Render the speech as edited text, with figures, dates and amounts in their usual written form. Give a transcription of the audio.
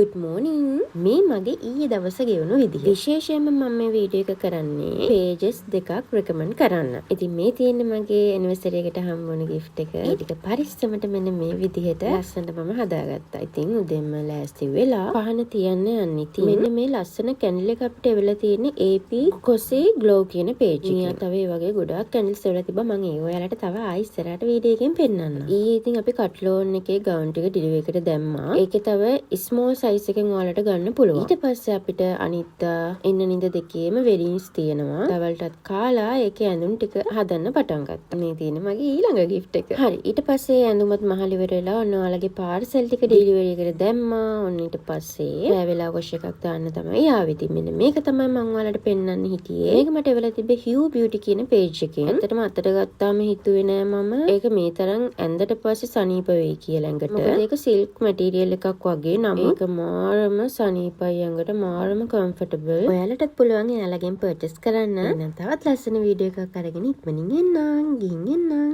good morning. මේ මගේ ඊයේ දවස ගෙවුණු විදිහ. විශේෂයෙන්ම මම මේ වීඩියෝ එක කරන්නේ pages දෙකක් recommend කරන්න. ඉතින් මේ තියෙන්නේ මගේ anniversary එකට හම්බ වුණ gift එක. ඒ ටික පරිස්සමට මෙන්න මේ විදිහට ලස්සනට මම හදාගත්තා. ඉතින් උදේම ලෑස්ති වෙලා පහන තියන්න යන්න. ඉතින් මෙන්න මේ ලස්සන candle එක අපිට එවලා තියෙන්නේ AP Cozy Glow කියන page එකේ. මෙයා තව ඒ වගේ ගොඩාක් candles එවලා තිබ්බා. මම ඒ ඔයාලට තව ආයි ඉස්සරහට වීඩියෝ එකෙන් පෙන්නන්නම්. ඊයේ ඉතින් අපි කට්ලෝන් එකේ gown ටික delivery එකට දැම්මා. ඒකේ තව small size එකෙන් ඔයාලට ගන්න පුළුවන්. ඊට පස්සේ අපිට අනිත්දා එන්න නිද දෙකේම වෙඩින්ස් තියෙනවා. දවල්ටත් කාලා ඒකේ ඇඳුම් ටික හදන්න පටන් ගත්තා. මේ තියෙන මගේ ඊළඟ gift එක. හරි. ඊට පස්සේ ඇඳුමත් මහල් ඉවර වෙලා ඔන්න ඔයාලගේ parcel ටික delivery එකට දැම්මා. ඔන්න ඊට පස්සේ රෑ වෙලා wash එකක් දාන්න තමයි ආවේ. ඉතින් මෙන්න මේක තමයි මම ඔයාලට පෙන්වන්න හිටියේ. මේක මට එවලා තිබ්බේ Hue Beauty කියන page එකෙන්. ඇත්තටම අතට ගත්තාම හිතුවේ නෑ මම ඒක මේ තරම් ඇඳට පස්සේ සනීප වෙයි කියලා ඇඟට. මොකද ඒක silk material එකක් වගේ නම් ඒක මාරම සනීපයි ඇඟට මාරම comfortable. ඔයාලටත් පුළුවන් එයාලගෙන් purchase කරන්න. එහෙනම් තවත් ලස්සන වීඩියෝ එකක් අරගෙන ඉක්මනින් එන්නම්. ගිහින් එන්නම්.